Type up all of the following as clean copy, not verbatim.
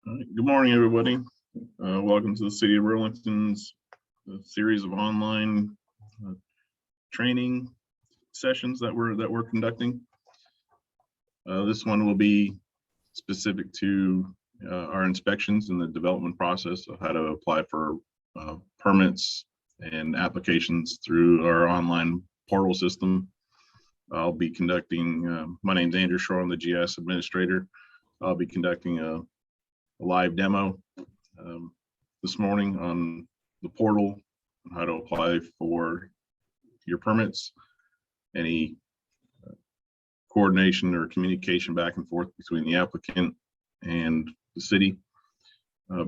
All right. Good morning, everybody. Welcome to the City of Burlington's series of online training sessions that we're conducting. This one will be specific to our inspections and the development process of how to apply for permits and applications through our online portal system. I'll be conducting, my name's Andrew Shore, I'm the GS administrator. I'll be conducting a live demo this morning on the portal on how to apply for your permits, any coordination or communication back and forth between the applicant and the city.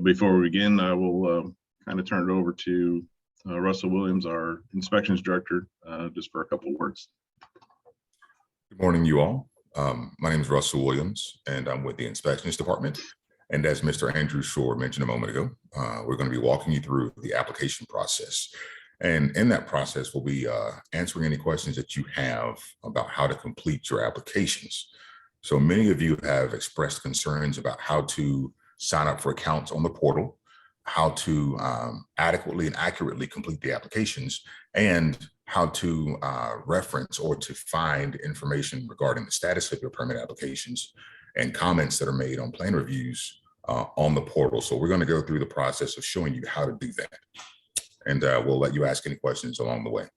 Before we begin, I will kind of turn it over to Russell Williams, our inspections director, just for a couple of words. Good morning, you all. My name is Russell Williams, and I'm with the inspections department. And as Mr. Andrew Shore mentioned a moment ago, we're going to be walking you through the application process. And in that process, we'll be answering any questions that you have about how to complete your applications. So many of you have expressed concerns about how to sign up for accounts on the portal, how to adequately and accurately complete the applications, and how to reference or to find information regarding the status of your permit applications and comments that are made on plan reviews on the portal. So we're going to go through the process of showing you how to do that. And we'll let you ask any questions along the way.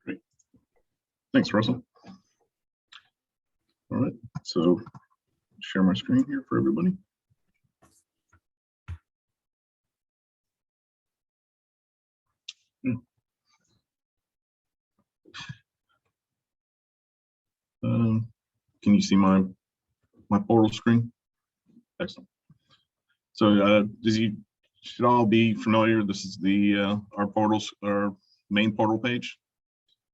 Great. Thanks, Russell. All right, so share my screen here for everybody. Can you see my portal screen? Excellent. So as you should all be familiar, this is the our main portal page.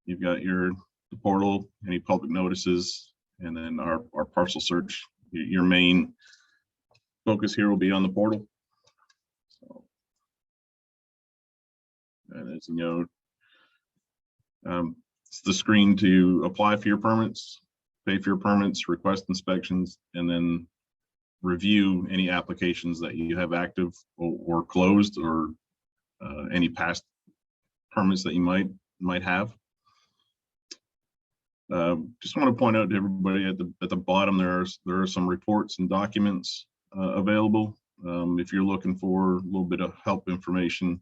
You've got the portal, any public notices, and then our parcel search. Your main focus here will be on the portal. So, and as you know, it's the screen to apply for your permits, pay for your permits, request inspections, and then review any applications that you have active or closed, or any past permits that you might have. Just want to point out to everybody at the bottom, there are some reports and documents available. If you're looking for a little bit of help information,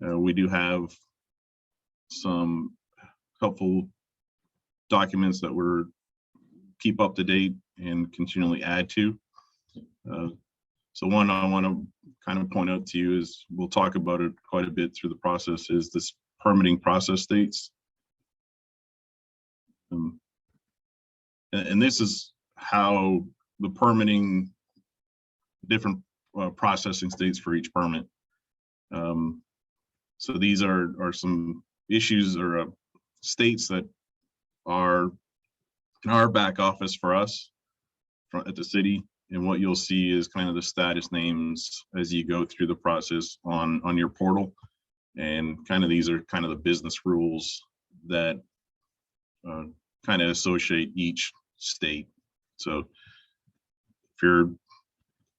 we do have some helpful documents that we're keep up to date and continually add to. So one I want to kind of point out to you is, we'll talk about it quite a bit through the process, is this permitting process states. And this is how the permitting, different processing states for each permit. So these are some issues or states that are in our back office for us at the city. And what you'll see is kind of the status names as you go through the process on your portal. And kind of these are kind of the business rules that kind of associate each state. So if you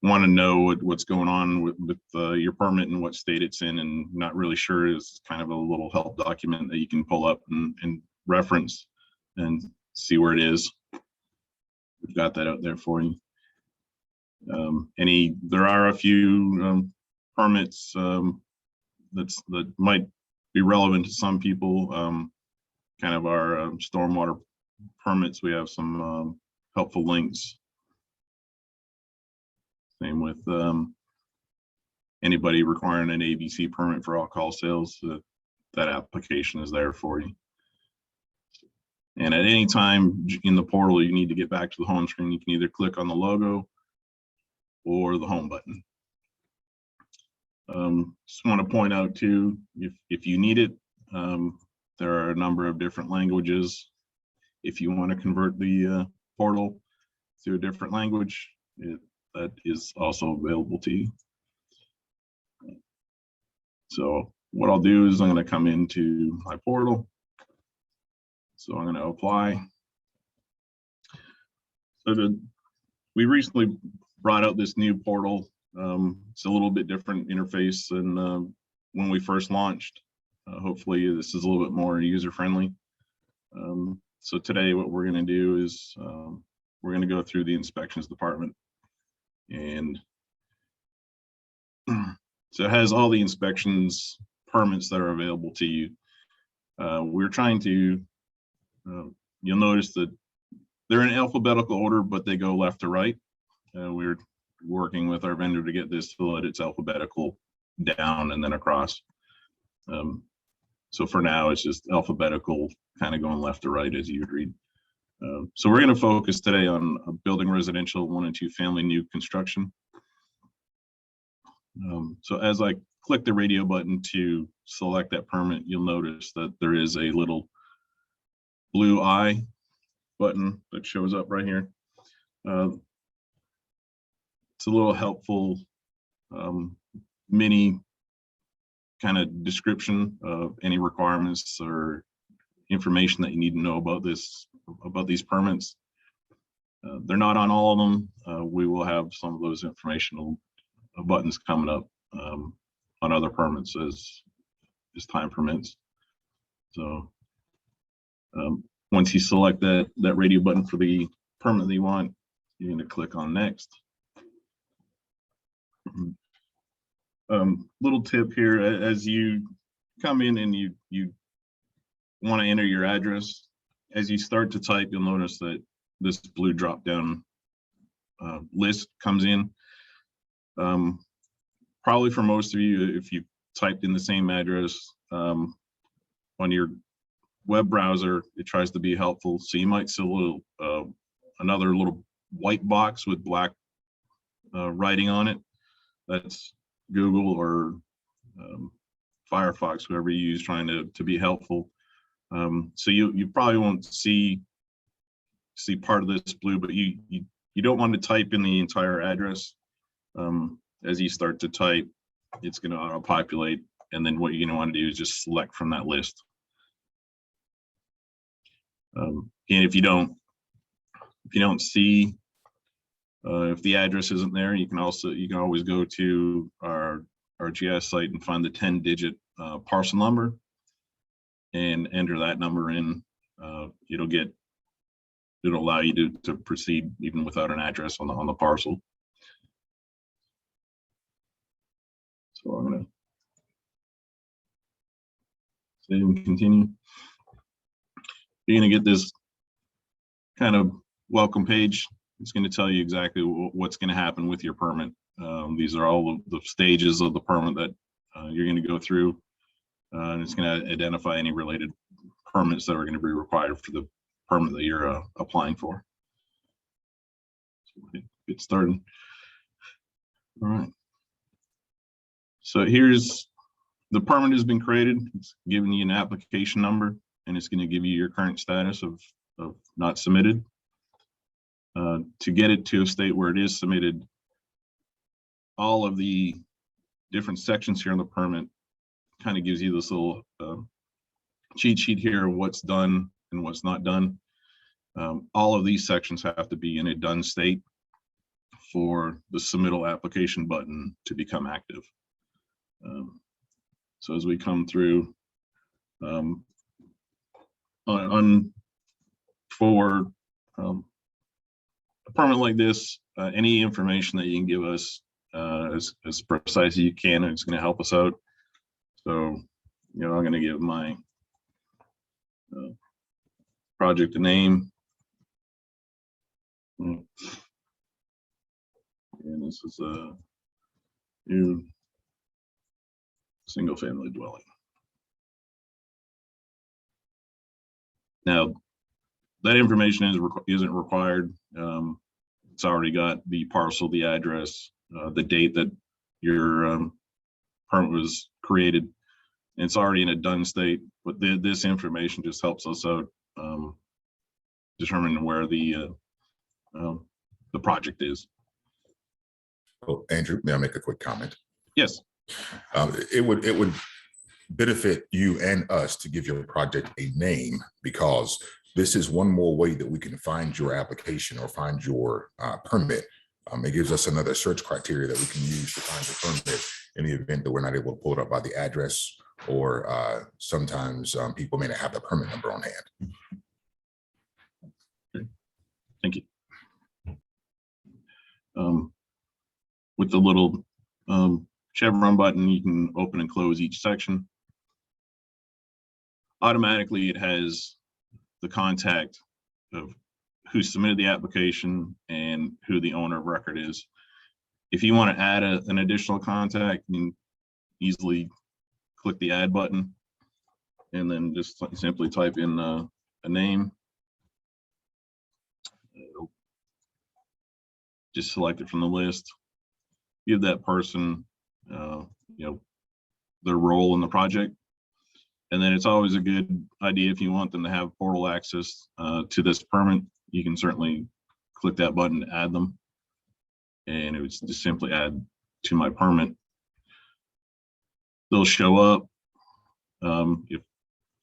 want to know what's going on with your permit and what state it's in and not really sure, is kind of a little help document that you can pull up and reference and see where it is. We've got that out there for you. There are a few permits that might be relevant to some people. Kind of our stormwater permits, we have some helpful links. Same with anybody requiring an ABC permit for alcohol sales, that application is there for you. And at any time in the portal, you need to get back to the home screen, you can either click on the logo or the home button. Just want to point out too, if you need it, there are a number of different languages. If you want to convert the portal to a different language, that is also available to you. So what I'll do is I'm going to come into my portal. So I'm going to apply. So we recently brought out this new portal. It's a little bit different interface than when we first launched. Hopefully this is a little bit more user-friendly. So today what we're going to do is we're going to go through the inspections department, and so it has all the inspections permits that are available to you. We're trying to, you'll notice that they're in alphabetical order, but they go left to right. We're working with our vendor to get this so that it's alphabetical down and then across. So for now, it's just alphabetical, kind of going left to right as you would read. So we're going to focus today on building residential 1 and 2 family new construction. So as I click the radio button to select that permit, you'll notice that there is a little blue eye button that shows up right here. It's a little helpful mini kind of description of any requirements or information that you need to know about these permits. They're not on all of them. We will have some of those informational buttons coming up on other permits as time permits. So once you select that radio button for the permit that you want, you're going to click on next. Little tip here, as you come in and you want to enter your address, as you start to type, you'll notice that this blue drop down list comes in. Probably for most of you, if you typed in the same address on your web browser, it tries to be helpful. So you might see a little another little white box with black writing on it. That's Google or Firefox, whoever you use, trying to be helpful. So you probably won't see part of this blue, but you don't want to type in the entire address. As you start to type, it's going to auto-populate, and then what you're going to want to do is just select from that list. And if you don't see if the address isn't there, you can always go to our GIS site and find the 10-digit parcel number and enter that number in. It'll allow you to proceed even without an address on the parcel. So I'm going to save and continue. You're going to get this kind of welcome page. It's going to tell you exactly what's going to happen with your permit. These are all the stages of the permit that you're going to go through, and it's going to identify any related permits that are going to be required for the permit that you're applying for. So get started. All right. So here's the permit has been created. It's giving you an application number, and it's going to give you your current status of not submitted. To get it to a state where it is submitted, all of the different sections here on the permit kind of gives you this little cheat sheet here of what's done and what's not done. All of these sections have to be in a done state for the submittal application button to become active. So as we come through for a permit like this, any information that you can give us as precise as you can, it's going to help us out. So, I'm going to give my project a name. And this is a new single family dwelling. Now, that information isn't required. It's already got the parcel, the address, the date that your permit was created, and it's already in a done state. But this information just helps us out determining where the project is. Oh, Andrew, may I make a quick comment? Yes. It would benefit you and us to give your project a name, because This is one more way that we can find your application or find your permit. It gives us another search criteria that we can use to find the permit in the event that we're not able to pull it up by the address, or sometimes people may not have the permit number on hand. Okay. Thank you. With the little chevron button, you can open and close each section. Automatically, it has the contact of who submitted the application and who the owner of record is. If you want to add an additional contact, you can easily click the add button and then just simply type in a name. It'll just select it from the list. Give that person, their role in the project. And then it's always a good idea, if you want them to have portal access to this permit, you can certainly click that button to add them. And it would just simply add to my permit. They'll show up. If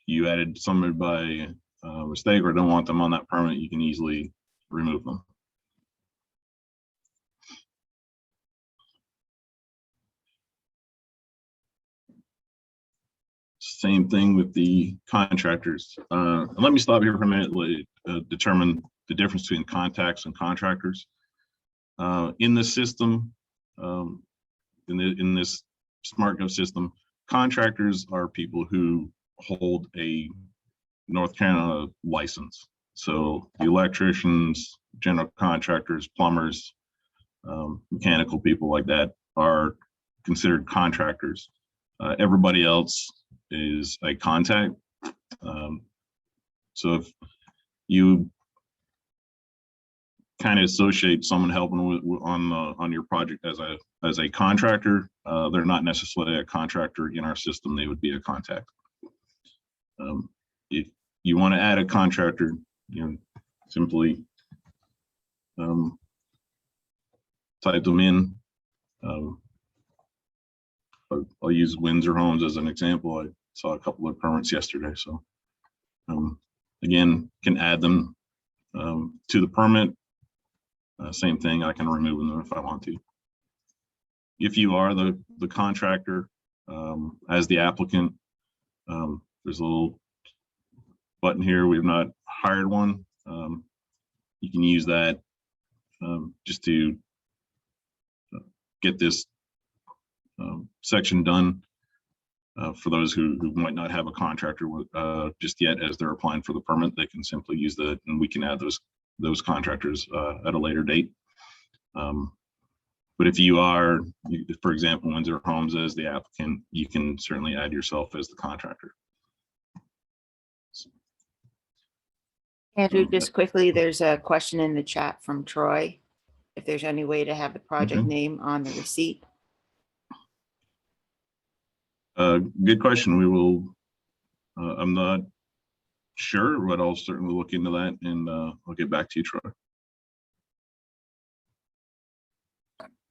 you added somebody by mistake or don't want them on that permit, you can easily remove them. Same thing with the contractors. Let me stop here for a minute, determine the difference between contacts and contractors. In the system, in this Smartgov system, contractors are people who hold a North Carolina license. So the electricians, general contractors, plumbers, mechanical people like that are considered contractors. Everybody else is a contact. So if you kind of associate someone helping with on your project as a contractor, they're not necessarily a contractor in our system. They would be a contact. If you want to add a contractor, simply type them in. I'll use Windsor Homes as an example. I saw a couple of permits yesterday, so again, can add them to the permit. Same thing, I can remove them if I want to. If you are the contractor as the applicant, there's a little button here. We have not hired one. You can use that just to get this section done for those who might not have a contractor just yet as they're applying for the permit. They can simply use that, and we can add those contractors at a later date. But if you are, for example, Windsor Homes as the applicant, you can certainly add yourself as the contractor. Andrew, just quickly, there's a question in the chat from Troy. If there's any way to have the project name on the receipt. Good question. We will, I'm not sure, but I'll certainly look into that, and I'll get back to you, Troy.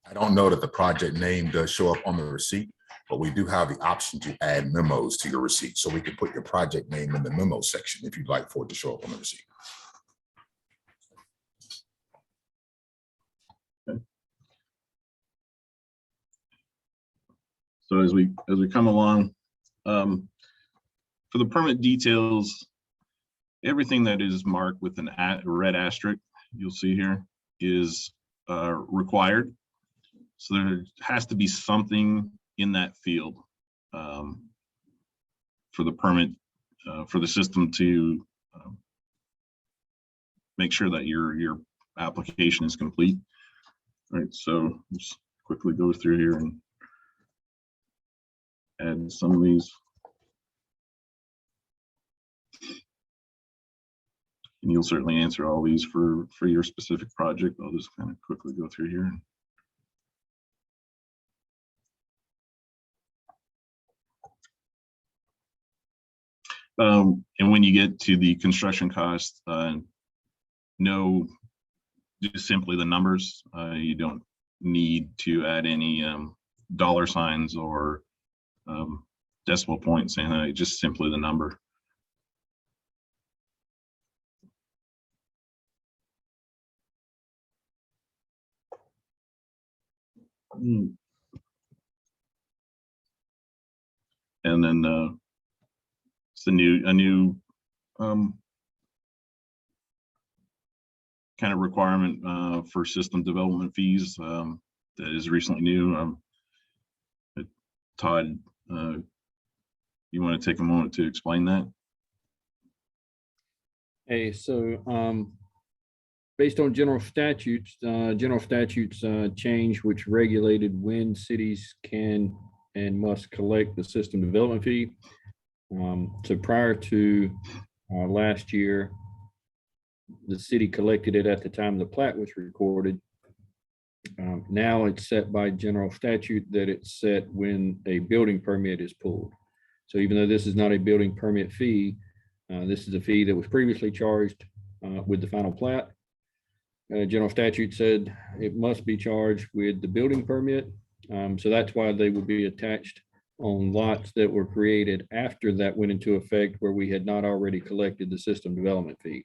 I don't know that the project name does show up on the receipt, but we do have the option to add memos to your receipt. So we can put your project name in the memo section if you'd like for it to show up on the receipt. Okay. So as we come along, for the permit details, everything that is marked with a red asterisk, you'll see here, is required. So there has to be something in that field for the permit, for the system to make sure that your application is complete. All right, so let's quickly go through here and add some of these. And you'll certainly answer all these for your specific project. I'll just kind of quickly go through here. And when you get to the construction cost, no, just simply the numbers. You don't need to add any dollar signs or decimal points, and just simply the number. And then it's a new kind of requirement for system development fees that is recently new. Todd, you want to take a moment to explain that? Hey, so based on general statutes change which regulated when cities can and must collect the system development fee. So prior to last year, the city collected it at the time the plat was recorded. Now it's set by general statute that it's set when a building permit is pulled. So even though this is not a building permit fee, this is a fee that was previously charged with the final plat. General statute said it must be charged with the building permit. So that's why they would be attached on lots that were created after that went into effect, where we had not already collected the system development fee.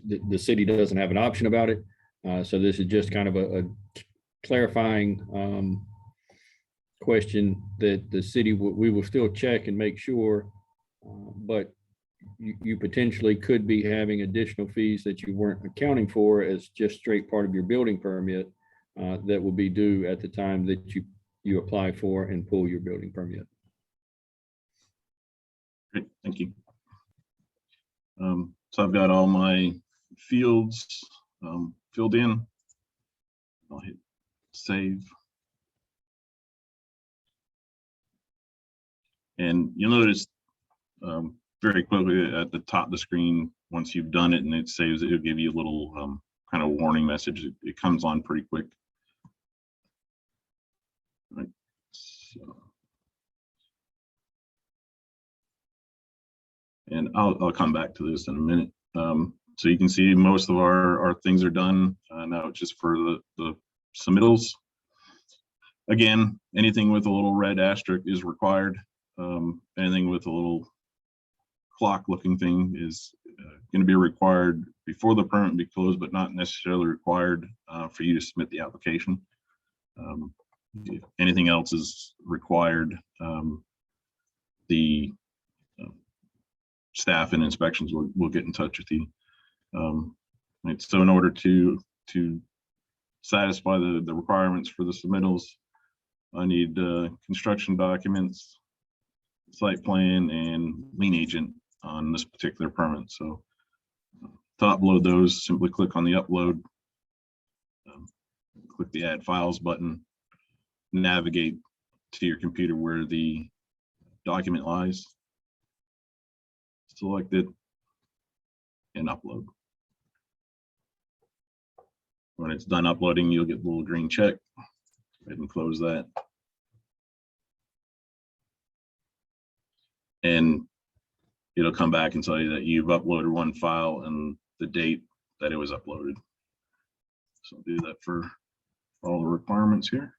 The city doesn't have an option about it. So this is just kind of a clarifying question that the city, we will still check and make sure, but you potentially could be having additional fees that you weren't accounting for as just straight part of your building permit that will be due at the time that you apply for and pull your building permit. Great, thank you. So I've got all my fields filled in. I'll hit save. And you'll notice very quickly at the top of the screen, once you've done it and it saves it, it'll give you a little kind of warning message. It comes on pretty quick. Right. So, and I'll come back to this in a minute. So you can see most of our things are done. Now it's just for the submittals. Again, anything with a little red asterisk is required. Anything with a little clock looking thing is going to be required before the permit be closed, but not necessarily required for you to submit the application. If anything else is required, the staff and inspections will get in touch with you. Right, so in order to satisfy the requirements for the submittals, I need construction documents, site plan, and lien agent on this particular permit. So to upload those, simply click on the upload, click the add files button, navigate to your computer where the document lies, select it, and upload. When it's done uploading, you'll get a little green check. Go ahead and close that. And it'll come back and tell you that you've uploaded one file and the date that it was uploaded. So I'll do that for all the requirements here.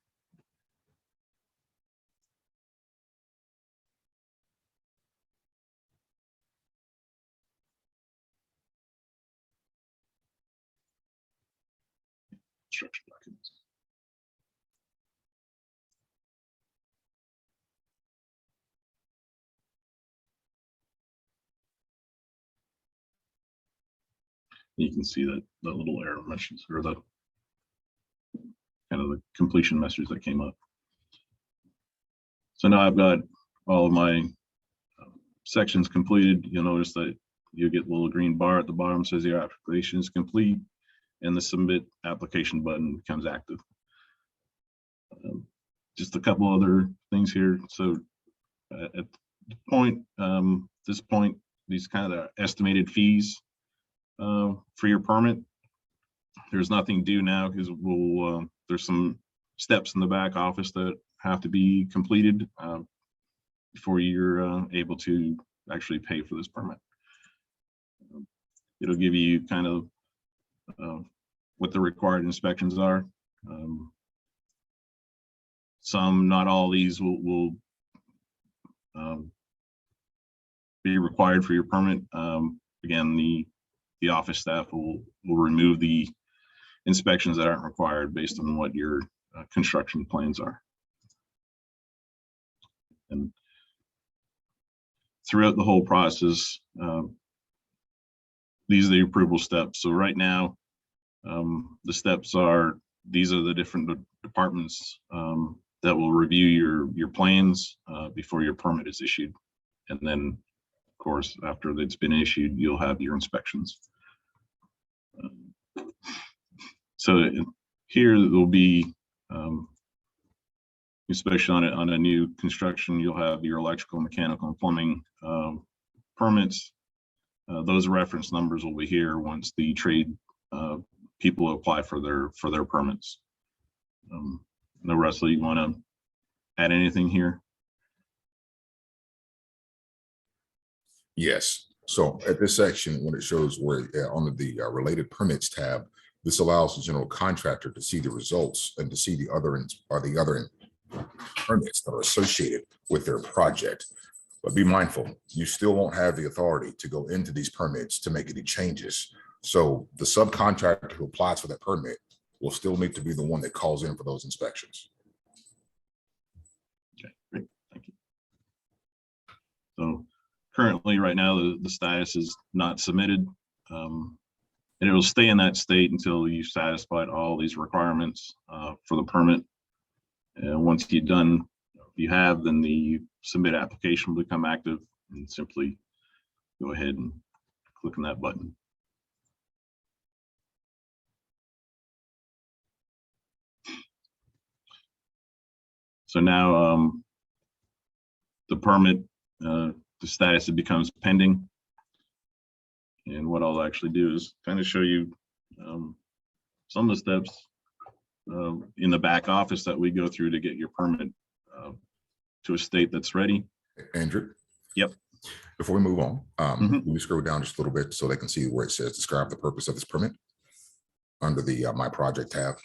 Construction documents. You can see that the little error message, or the kind of the completion message that came up. So now I've got all of my sections completed. You'll notice that you get a little green bar at the bottom, says your application is complete, and the submit application button becomes active. Just a couple other things here. So at the point, this point, these kind of estimated fees for your permit, there's nothing due now because we'll there's some steps in the back office that have to be completed before you're able to actually pay for this permit. It'll give you kind of what the required inspections are. Some, not all of these will be required for your permit. Again, the office staff will remove the inspections that aren't required based on what your construction plans are. And throughout the whole process, these are the approval steps. So right now, the steps are, these are the different departments that will review your plans before your permit is issued. And then, of course, after it's been issued, you'll have your inspections. So here will be, especially on a new construction, you'll have your electrical, mechanical, and plumbing permits. Those reference numbers will be here once the trade people apply for their permits. Now, Russell, you want to add anything here? Yes. So at this section, when it shows where on the related permits tab, this allows the general contractor to see the results and to see the other permits that are associated with their project. But be mindful, you still won't have the authority to go into these permits to make any changes. So the subcontractor who applies for that permit will still need to be the one that calls in for those inspections. Okay, great, thank you. So currently, right now, the status is not submitted. And it will stay in that state until you've satisfied all these requirements for the permit. And once you're done, if you have, then the submit application will become active, and simply go ahead and click on that button. So now the permit, the status, it becomes pending. And what I'll actually do is kind of show you some of the steps in the back office that we go through to get your permit to a state that's ready. Andrew? Yep. Before we move on, can we scroll down just a little bit so they can see where it says describe the purpose of this permit under the My Project tab.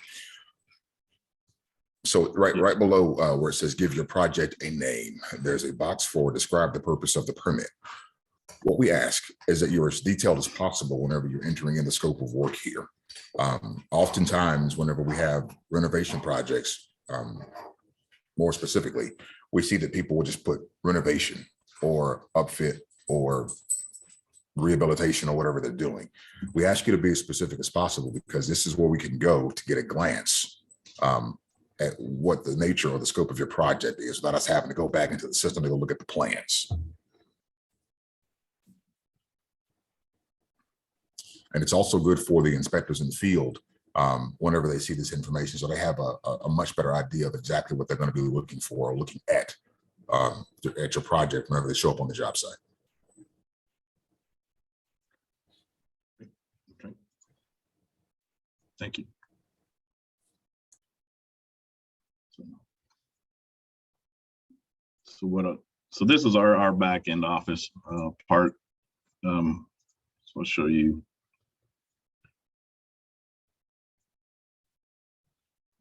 So right below where it says give your project a name, there's a box for describe the purpose of the permit. What we ask is that you're as detailed as possible whenever you're entering in the scope of work here. Oftentimes, whenever we have renovation projects, more specifically, we see that people will just put renovation or upfit or rehabilitation or whatever they're doing. We ask you to be as specific as possible because this is where we can go to get a glance at what the nature or the scope of your project is without us having to go back into the system to go look at the plans. And it's also good for the inspectors in the field whenever they see this information, so they have a much better idea of exactly what they're going to be looking for or looking at your project whenever they show up on the job site. Okay. Thank you. So this is our back end office part. So I'll show you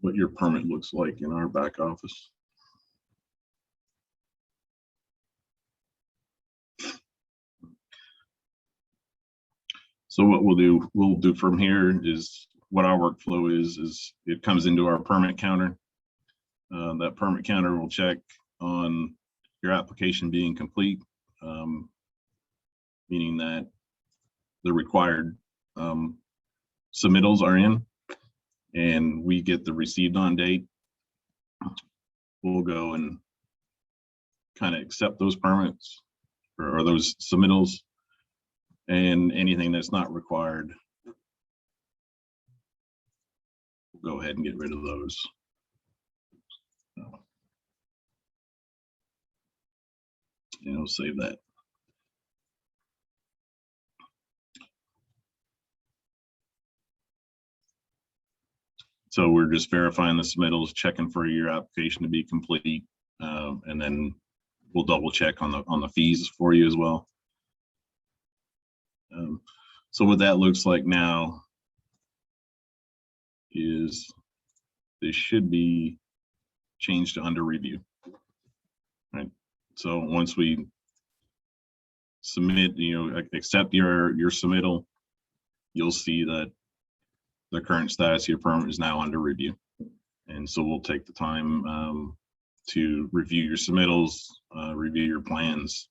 what your permit looks like in our back office. So what we'll do from here is what our workflow is it comes into our permit counter. That permit counter will check on your application being complete, meaning that the required submittals are in, and we get the received on date. We'll go and kind of accept those permits or those submittals, and anything that's not required, we'll go ahead and get rid of those. And we'll save that. So we're just verifying the submittals, checking for your application to be complete, and then we'll double check on the fees for you as well. So what that looks like now is this should be changed to under review. Right. So once we submit, accept your submittal, you'll see that the current status of your permit is now under review. And so we'll take the time to review your submittals, review your plans.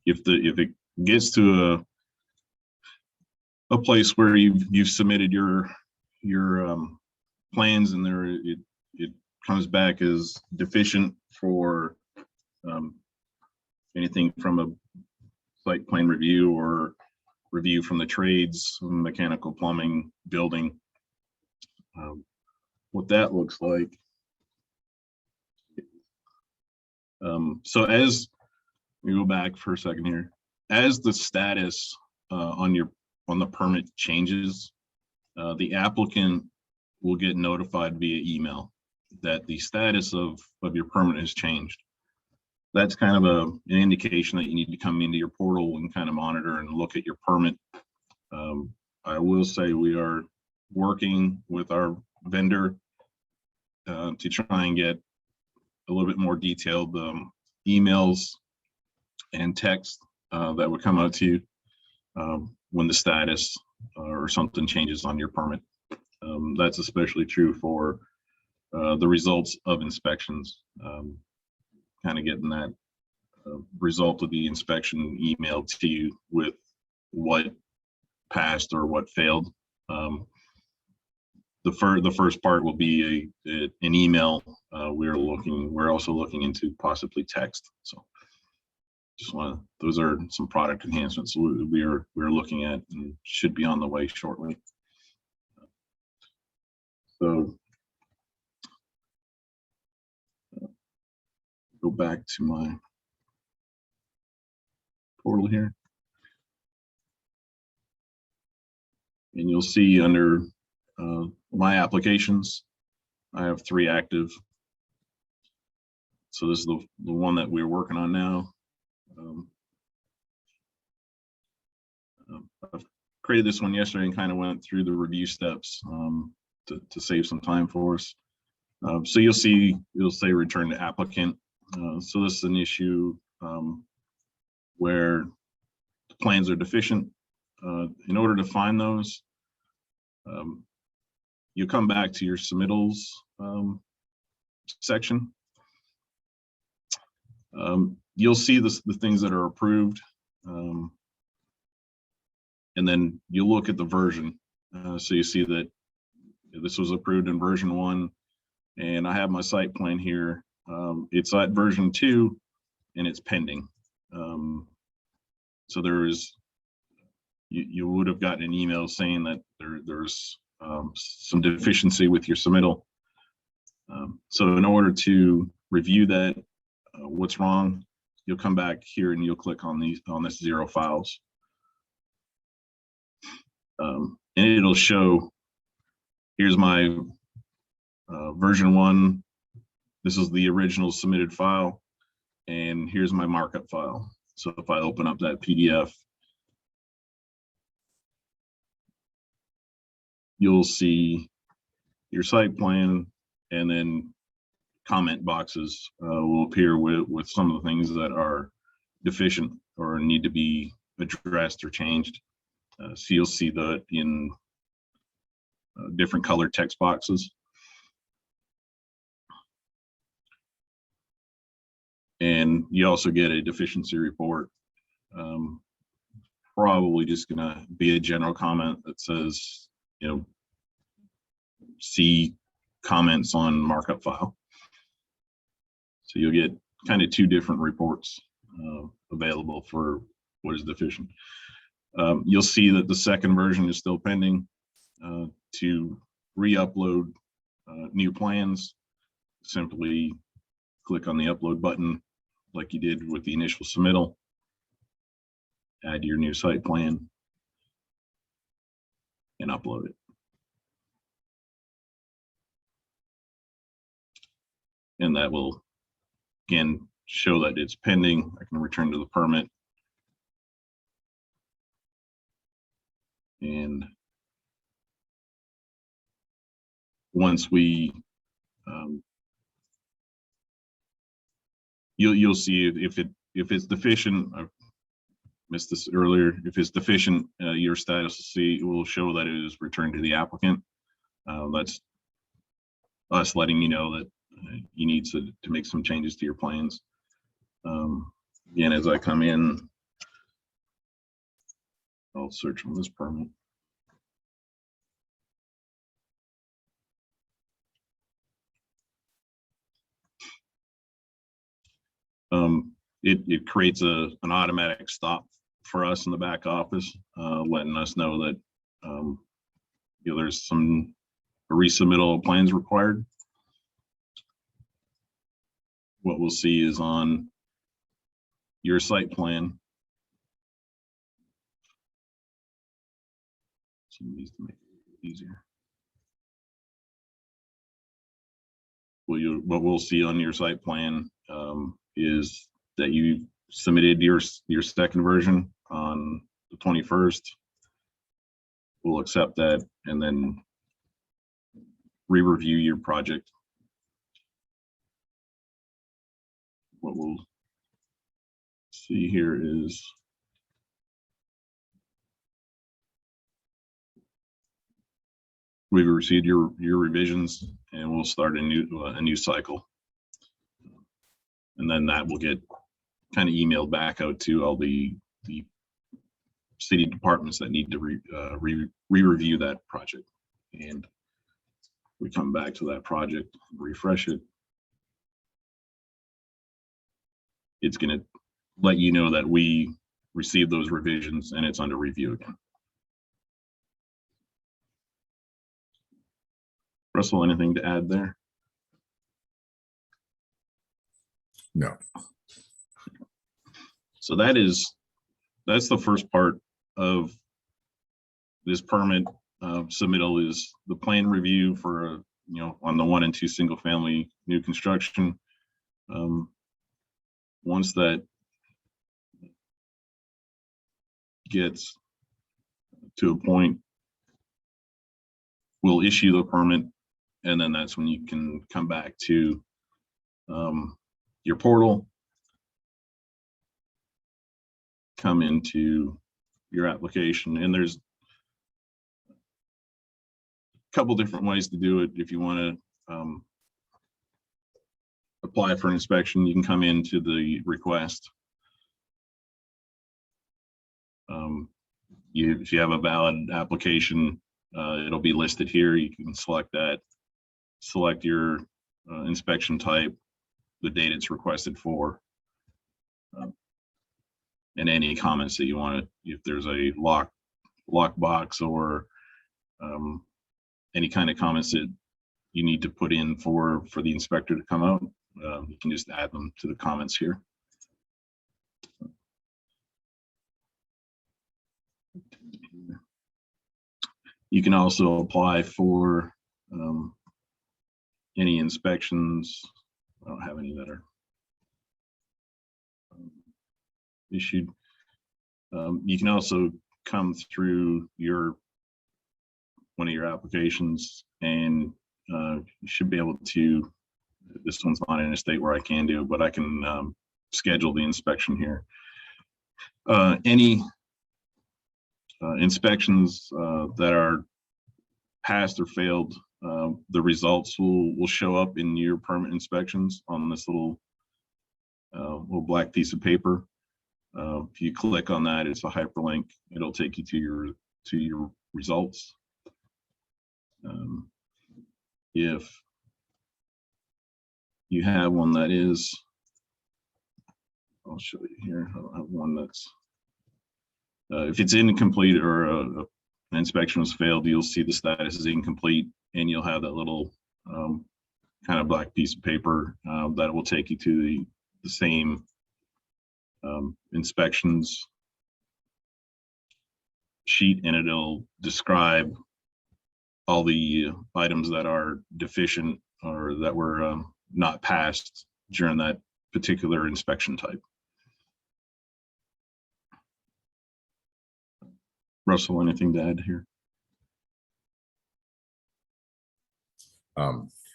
If it gets to a place where you've submitted your plans and it comes back as deficient for anything from a site plan review or review from the trades, mechanical, plumbing, building, what that looks like. So as we go back for a second here, as the status on the permit changes, the applicant will get notified via email that the status of your permit has changed. That's kind of an indication that you need to come into your portal and kind of monitor and look at your permit. I will say we are working with our vendor to try and get a little bit more detailed emails and text that would come out to you when the status or something changes on your permit. That's especially true for the results of inspections. Kind of getting that result of the inspection emailed to you with what passed or what failed. The first part will be an email. We're also looking into possibly text. So those are some product enhancements we're looking at and should be on the way shortly. So go back to my portal here. And you'll see under my applications, I have 3 active. So this is the one that we're working on now. I've created this one yesterday and kind of went through the review steps to save some time for us. So you'll see, it'll say return to applicant. So this is an issue where the plans are deficient. In order to find those, you come back to your submittals section. You'll see the things that are approved, and then you look at the version. So you see that this was approved in version 1, and I have my site plan here. It's at version 2, and it's pending. So you would have gotten an email saying that there's some deficiency with your submittal. So in order to review that, what's wrong, you'll come back here and you'll click on this 0 files. And it'll show, here's my version 1. This is the original submitted file, and here's my markup file. So if I open up that PDF, you'll see your site plan, and then comment boxes will appear with some of the things that are deficient or need to be addressed or changed. So you'll see that in different colored text boxes. And you also get a deficiency report. Probably just gonna be a general comment that says, see comments on markup file. So you'll get kind of 2 different reports available for what is deficient. You'll see that the second version is still pending. To re-upload new plans, simply click on the upload button like you did with the initial submittal, add your new site plan, and upload it. And that will, again, show that it's pending. I can return to the permit. And once we, you'll see if it's deficient. missed this earlier. If it's deficient, your status will show that it is returned to the applicant. That's us letting you know that you need to make some changes to your plans. Again, as I come in, I'll search on this permit. It creates an automatic stop for us in the back office, letting us know that there's some resubmittal of plans required. What we'll see is on your site plan. Some of these to make it easier. What we'll see on your site plan is that you submitted your second version on the 21st. We'll accept that and then re-review your project. What we'll see here is we've received your revisions, and we'll start a new cycle. And then that will get kind of emailed back out to all the city departments that need to re-review that project. And we come back to that project, refresh it. It's going to let you know that we received those revisions and it's under review again. Russell, anything to add there? No. So that's the first part of this permit submittal, is the plan review for on the 1 and 2 single family new construction. Once that gets to a point, we'll issue the permit, and then that's when you can come back to your portal, come into your application, and there's a couple different ways to do it. If you want to apply for an inspection, you can come into the request. If you have a valid application, it'll be listed here. You can select that, select your inspection type, the date it's requested for, and any comments that you want to, if there's a lock box or any kind of comments that you need to put in for the inspector to come out, you can just add them to the comments here. You can also apply for any inspections. I don't have any that are issued. You can also come through one of your applications, and you should be able to, this one's not in a state where I can do, but I can schedule the inspection here. Any inspections that are passed or failed, the results will show up in your permit inspections on this little black piece of paper. If you click on that, it's a hyperlink. It'll take you to your results. If you have one that is, I'll show you here. I don't have one that's, if it's incomplete or an inspection was failed, you'll see the status is incomplete, and you'll have that little kind of black piece of paper that will take you to the same inspections sheet, and it'll describe all the items that are deficient or that were not passed during that particular inspection type. Russell, anything to add here?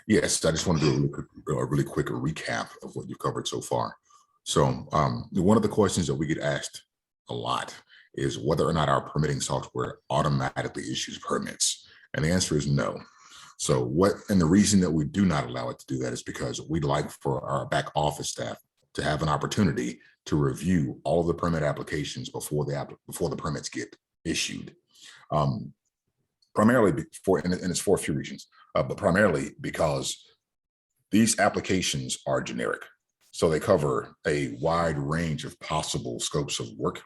Yes, I just want to do a really quick recap of what you've covered so far. So one of the questions that we get asked a lot is whether or not our permitting software automatically issues permits. And the answer is no. So and the reason that we do not allow it to do that is because we'd like for our back office staff to have an opportunity to review all of the permit applications before the permits get issued. Primarily and it's for a few reasons, but primarily because these applications are generic. So they cover a wide range of possible scopes of work.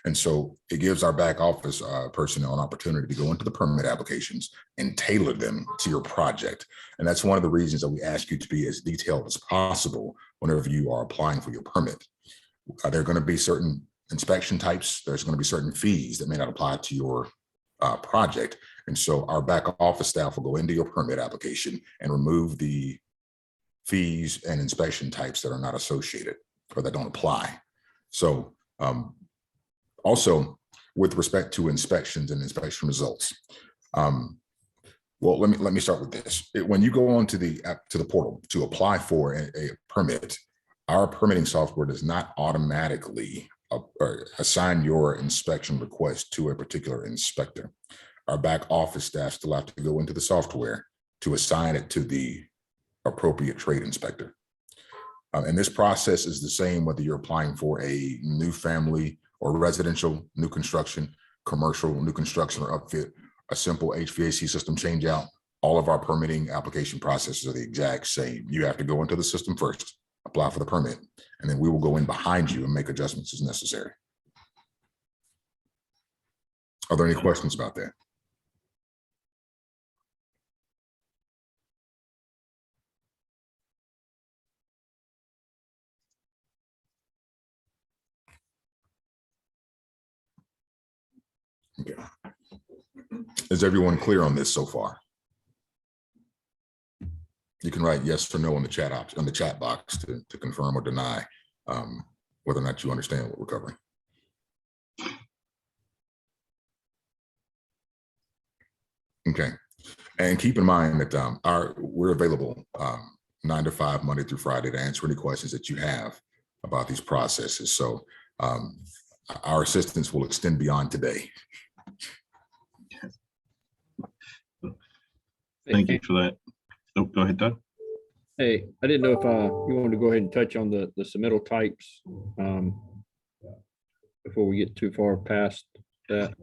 And so it gives our back office personnel an opportunity to go into the permit applications and tailor them to your project. And that's one of the reasons that we ask you to be as detailed as possible whenever you are applying for your permit. There are going to be certain inspection types. There's going to be certain fees that may not apply to your project. And so our back office staff will go into your permit application and remove the fees and inspection types that are not associated or that don't apply. So also with respect to inspections and inspection results, well, let me start with this. When you go on to the portal to apply for a permit, our permitting software does not automatically assign your inspection request to a particular inspector. Our back office staff still have to go into the software to assign it to the appropriate trade inspector. And this process is the same whether you're applying for a new family or residential, new construction, commercial, new construction or upfit, a simple HVAC system change out. All of our permitting application processes are the exact same. You have to go into the system first, apply for the permit, and then we will go in behind you and make adjustments as necessary. Are there any questions about that? Okay. Is everyone clear on this so far? You can write yes or no on the chat box to confirm or deny whether or not you understand what we're covering. Okay, and keep in mind that we're available 9 to 5 Monday through Friday to answer any questions that you have about these processes. So our assistance will extend beyond today. Thank you for that. Oh, go ahead, Doug. Hey, I didn't know if you wanted to go ahead and touch on the submittal types before we get too far past that.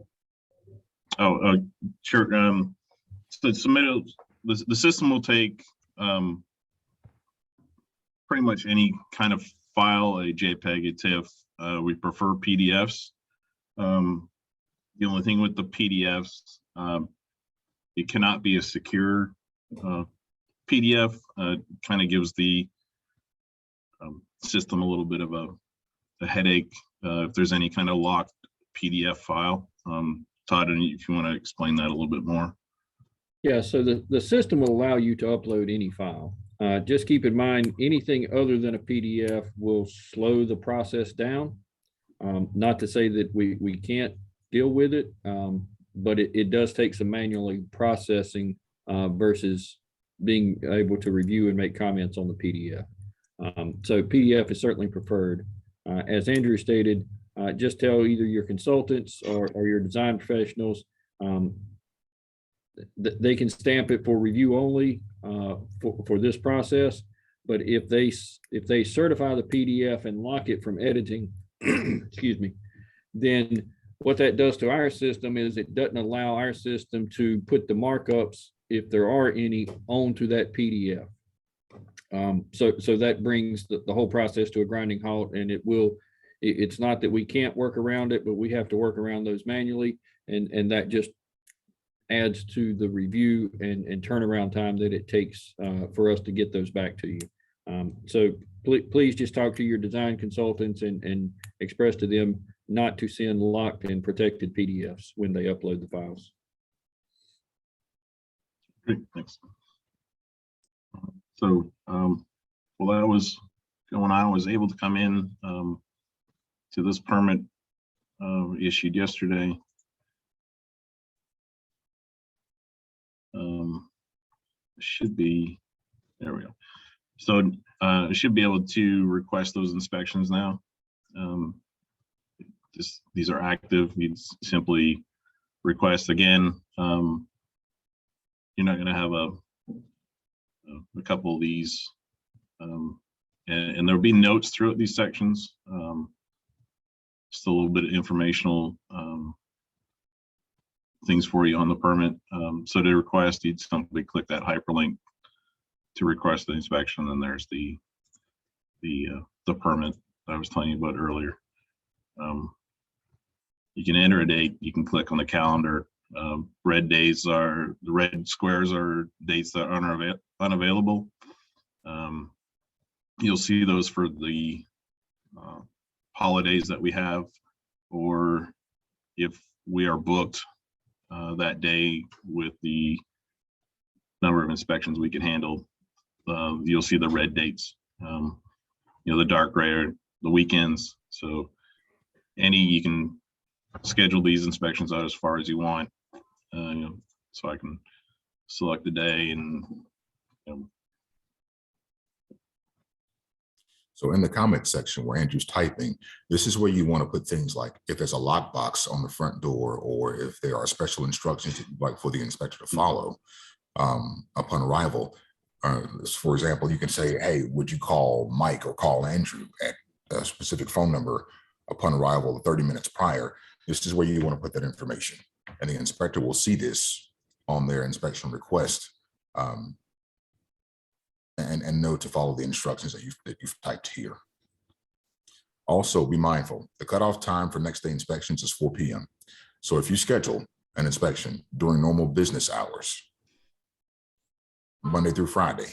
Oh, sure. So submittal, the system will take pretty much any kind of file, a JPEG, a TIFF. We prefer PDFs. The only thing with the PDFs, it cannot be a secure PDF. Kind of gives the system a little bit of a headache if there's any kind of locked PDF file. Todd, if you want to explain that a little bit more. Yeah, so the system will allow you to upload any file. Just keep in mind, anything other than a PDF will slow the process down. Not to say that we can't deal with it, but it does take some manually processing versus being able to review and make comments on the PDF. So PDF is certainly preferred. As Andrew stated, just tell either your consultants or your design professionals they can stamp it for review only for this process. But if they certify the PDF and lock it from editing, excuse me, then what that does to our system is it doesn't allow our system to put the markups, if there are any, onto that PDF. So that brings the whole process to a grinding halt, and it's not that we can't work around it, but we have to work around those manually, and that just adds to the review and turnaround time that it takes for us to get those back to you. So please just talk to your design consultants and express to them not to send locked and protected PDFs when they upload the files. Great, thanks. So while I was going on, I was able to come in to this permit issued yesterday. Should be, there we go. So I should be able to request those inspections now. these are active. You'd simply request again. You're not going to have a couple of these, and there'll be notes throughout these sections. Just a little bit of informational things for you on the permit. So to request, you'd simply click that hyperlink to request the inspection, and there's the permit that I was telling you about earlier. You can enter a date. You can click on the calendar. Red days are the red squares are dates that are unavailable. You'll see those for the holidays that we have, or if we are booked that day with the number of inspections we can handle, you'll see the red dates. The dark gray are the weekends. So you can schedule these inspections out as far as you want. So I can select the day and. So in the comment section where Andrew's typing, this is where you want to put things like if there's a lockbox on the front door, or if there are special instructions that you'd like for the inspector to follow upon arrival. For example, you can say, hey, would you call Mike or call Andrew at a specific phone number upon arrival 30 minutes prior. This is where you want to put that information. And the inspector will see this on their inspection request and know to follow the instructions that you've typed here. Also, be mindful, the cutoff time for next day inspections is 4 p.m. So if you schedule an inspection during normal business hours, Monday through Friday,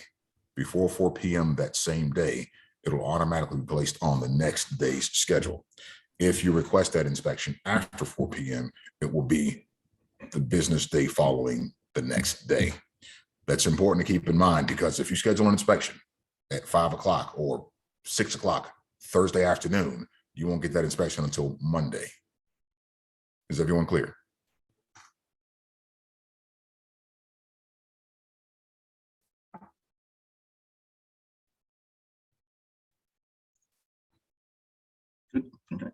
before 4 p.m. that same day, it'll automatically be placed on the next day's schedule. If you request that inspection after 4 p.m., it will be the business day following the next day. That's important to keep in mind, because if you schedule an inspection at 5 o'clock or 6 o'clock Thursday afternoon, you won't get that inspection until Monday. Is everyone clear? Good. Okay.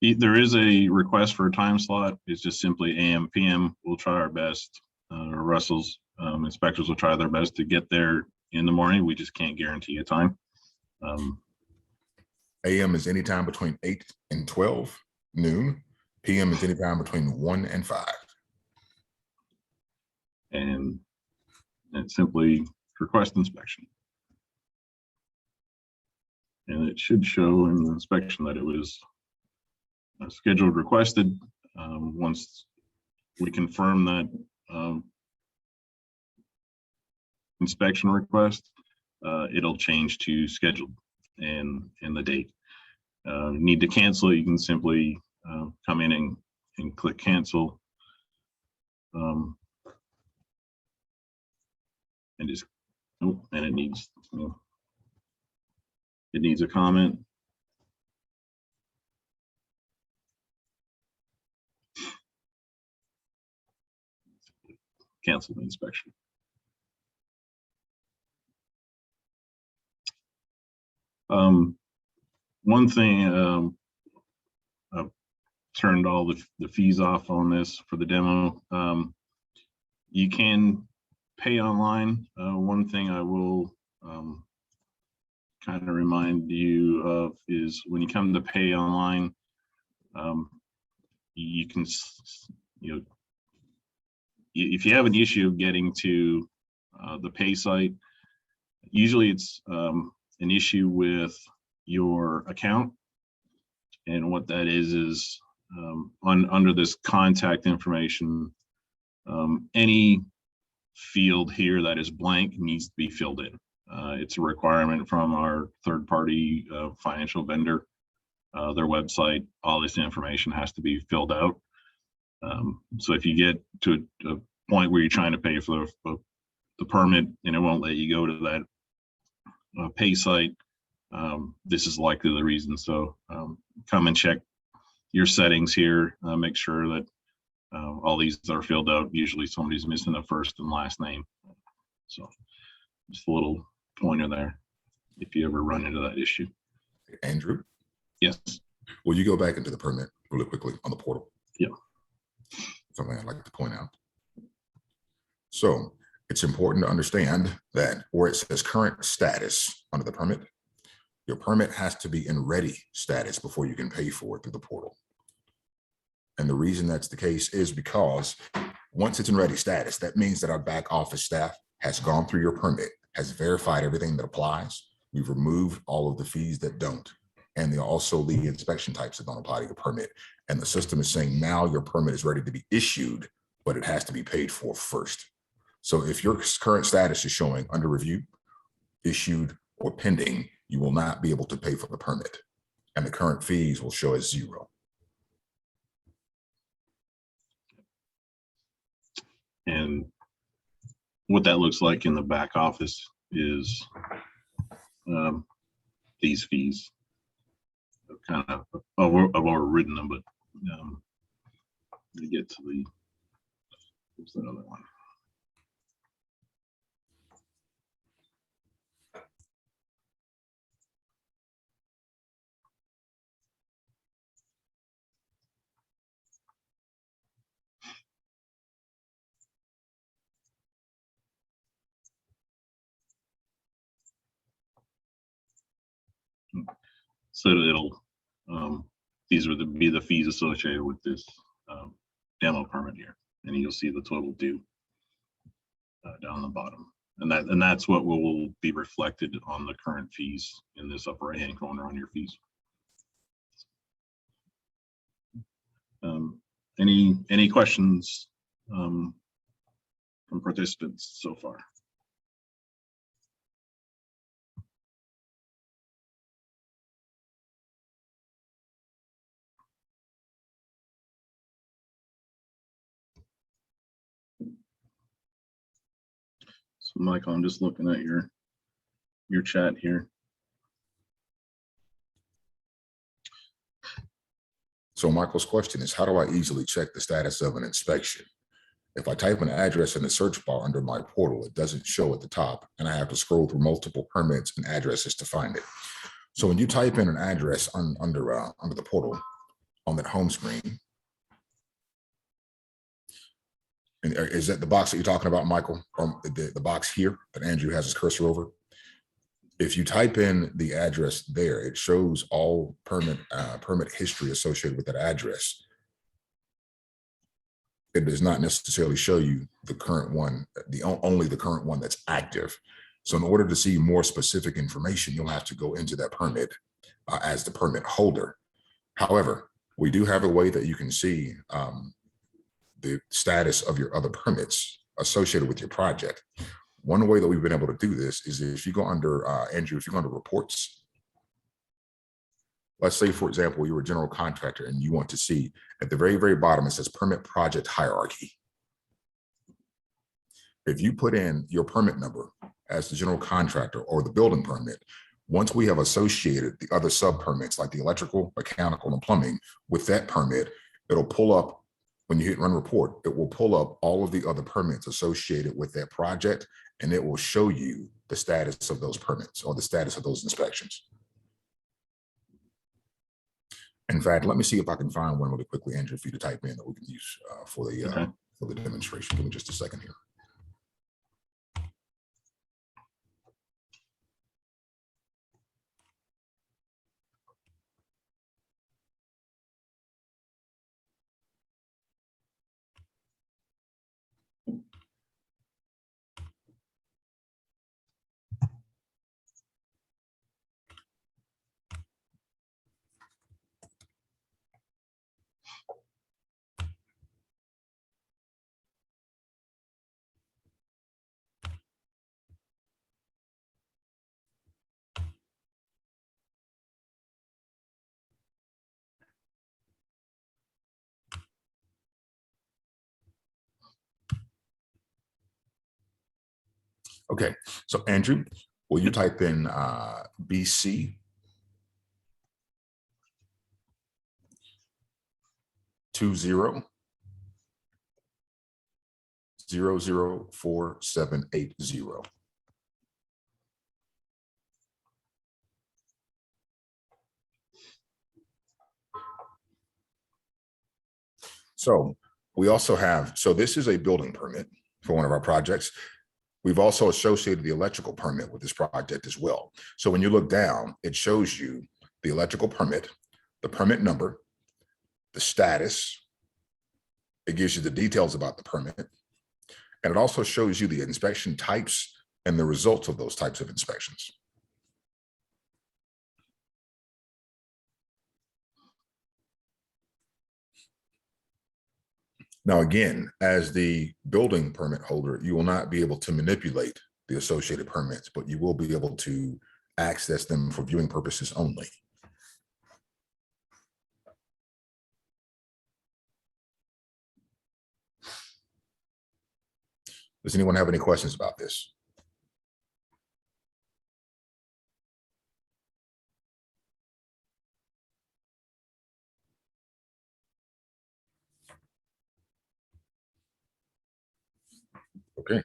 There is a request for a time slot. It's just simply AM, PM. We'll try our best. Russell's inspectors will try their best to get there in the morning. We just can't guarantee a time. AM is anytime between 8 and 12 noon. PM is anytime between 1 and 5. And simply request inspection. And it should show in the inspection that it was scheduled, requested. Once we confirm that inspection request, it'll change to scheduled and the date. Need to cancel it, you can simply come in and click cancel. And just, and it needs, it needs a comment. Cancel the inspection. One thing, I've turned all the fees off on this for the demo. You can pay online. One thing I will kind of remind you of is when you come to pay online, you can, if you have an issue of getting to the pay site, usually it's an issue with your account. And what that is under this contact information, any field here that is blank needs to be filled in. It's a requirement from our third-party financial vendor, their website. All this information has to be filled out. So if you get to a point where you're trying to pay for the permit and it won't let you go to that pay site, this is likely the reason. So come and check your settings here, make sure that all these are filled out. Usually somebody's missing a first and last name. So just a little pointer there if you ever run into that issue. Andrew, Yes. will you go back into the permit really quickly on the portal? Yeah. Something I'd like to point out. So it's important to understand that where it says current status under the permit, your permit has to be in ready status before you can pay for it through the portal. And the reason that's the case is because once it's in ready status, that means that our back office staff has gone through your permit, has verified everything that applies. We've removed all of the fees that don't. And there are also the inspection types that don't apply to your permit. And the system is saying now your permit is ready to be issued, but it has to be paid for first. So if your current status is showing under review, issued, or pending, you will not be able to pay for the permit. And the current fees will show as 0. And what that looks like in the back office is these fees. Kind of, I've already written them, but to get to the, what's that other one? So it'll, these would be the fees associated with this demo permit here, and you'll see the total due down the bottom, and that's what will be reflected on the current fees in this upper right hand corner on your fees. Any questions from participants so far? So Michael, I'm just looking at your chat here. So Michael's question is, how do I easily check the status of an inspection? If I type an address in the search bar under my portal, it doesn't show at the top, and I have to scroll through multiple permits and addresses to find it. So when you type in an address under the portal on that home screen, and is that the box that you're talking about, Michael, or the box here that Andrew has his cursor over? If you type in the address there, it shows all permit history associated with that address. It does not necessarily show you the current one, only the current one that's active. So in order to see more specific information, you'll have to go into that permit as the permit holder. However, we do have a way that you can see the status of your other permits associated with your project. One way that we've been able to do this is if you go under, Andrew, if you go under reports, let's say, for example, you're a general contractor and you want to see at the very, very bottom, it says permit project hierarchy. If you put in your permit number as the general contractor or the building permit, once we have associated the other sub permits like the electrical, mechanical, and plumbing with that permit, it'll pull up, when you hit run report, it will pull up all of the other permits associated with that project, and it will show you the status of those permits or the status of those inspections. In fact, let me see if I can find one really quickly, Andrew, for you to type in that we can use for the demonstration. Give me just a second here. Okay, so Andrew, will you type in BC 20004780. So we also have, so this is a building permit for one of our projects. We've also associated the electrical permit with this project as well. So when you look down, it shows you the electrical permit, the permit number, the status. It gives you the details about the permit. And it also shows you the inspection types and the results of those types of inspections. Now, again, as the building permit holder, you will not be able to manipulate the associated permits, but you will be able to access them for viewing purposes only. Does anyone have any questions about this? Okay.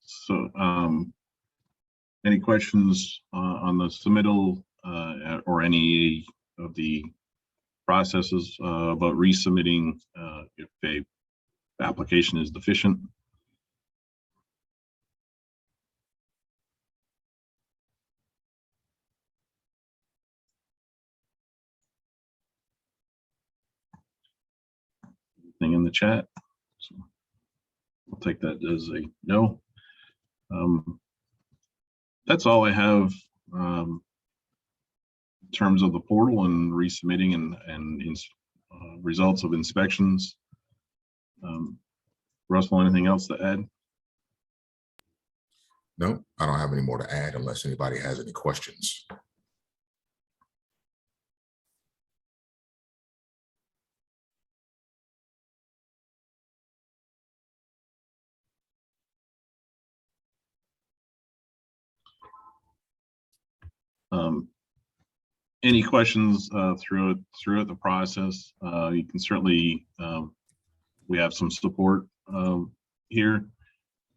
So, any questions on the submittal or any of the processes about resubmitting if a application is deficient? Anything in the chat? So we'll take that as a no. That's all I have in terms of the portal and resubmitting and results of inspections. Russell, anything else to add? No, I don't have any more to add unless anybody has any questions. Any questions throughout the process? You can certainly, we have some support here.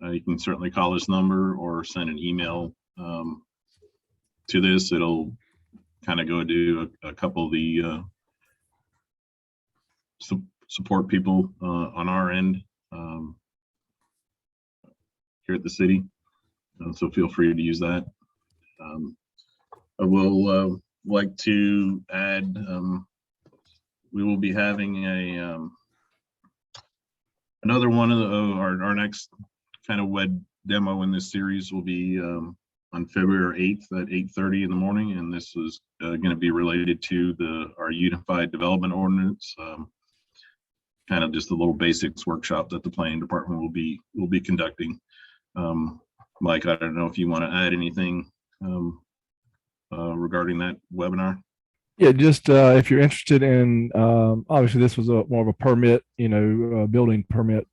You can certainly call this number or send an email to this. It'll kind of go to a couple of the support people on our end here at the city. So feel free to use that. I will like to add, we will be having another one of our next kind of web demo in this series will be on February 8th at 8:30 in the morning, and this is going to be related to our Unified Development Ordinance, kind of just a little basics workshop that the planning department will be conducting. Mike, I don't know if you want to add anything regarding that webinar. Yeah, just if you're interested in, obviously this was more of a permit, building permit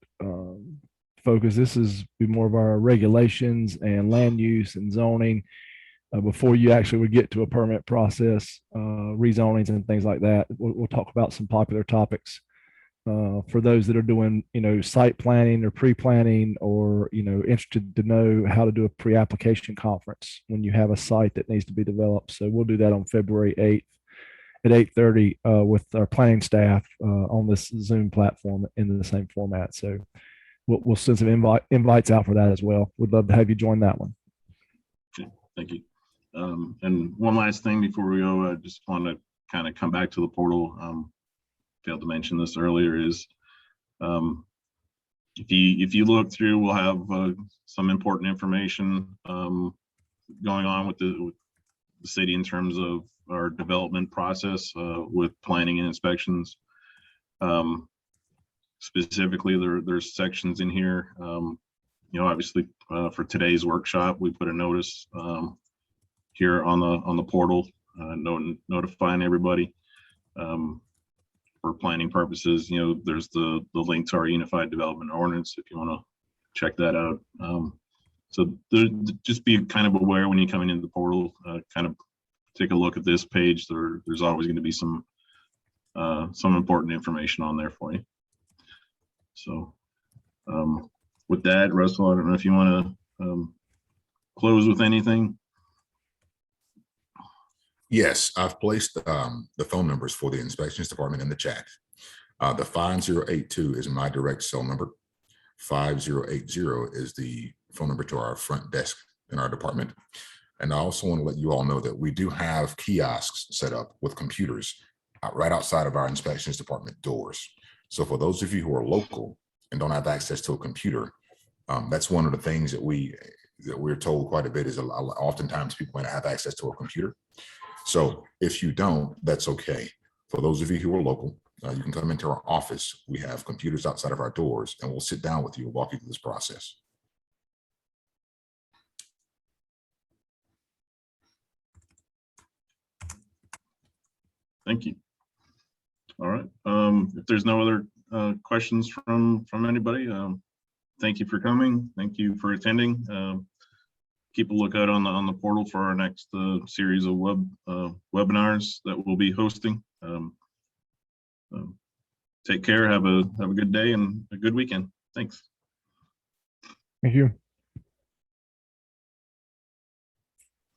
focus. This is be more of our regulations and land use and zoning before you actually would get to a permit process, rezonings and things like that. We'll talk about some popular topics for those that are doing, site planning or pre-planning or, interested to know how to do a pre-application conference when you have a site that needs to be developed. So we'll do that on February 8th at 8:30 with our planning staff on this Zoom platform in the same format. So we'll send some invites out for that as well. We'd love to have you join that one. Okay, thank you. And one last thing before we go, I just want to kind of come back to the portal. Failed to mention this earlier is if you look through, we'll have some important information going on with the city in terms of our development process with planning and inspections. Specifically, there's sections in here. Obviously for today's workshop, we put a notice here on the portal notifying everybody. For planning purposes, there's the link to our Unified Development Ordinance if you want to check that out. So just be kind of aware when you're coming into the portal, kind of take a look at this page. There's always going to be some important information on there for you. So with that, Russell, I don't know if you want to close with anything. Yes, I've placed the phone numbers for the inspections department in the chat. The 5082 is my direct cell number. 5080 is the phone number to our front desk in our department. And I also want to let you all know that we do have kiosks set up with computers right outside of our inspections department doors. So for those of you who are local and don't have access to a computer, that's one of the things that we're told quite a bit is oftentimes people want to have access to a computer. So if you don't, that's okay. For those of you who are local, you can come into our office. We have computers outside of our doors, and we'll sit down with you and walk you through this process. Thank you. All right. If there's no other questions from anybody, thank you for coming. Thank you for attending. Keep a lookout on the portal for our next series of webinars that we'll be hosting. Take care. Have a good day and a good weekend. Thanks. Thank you.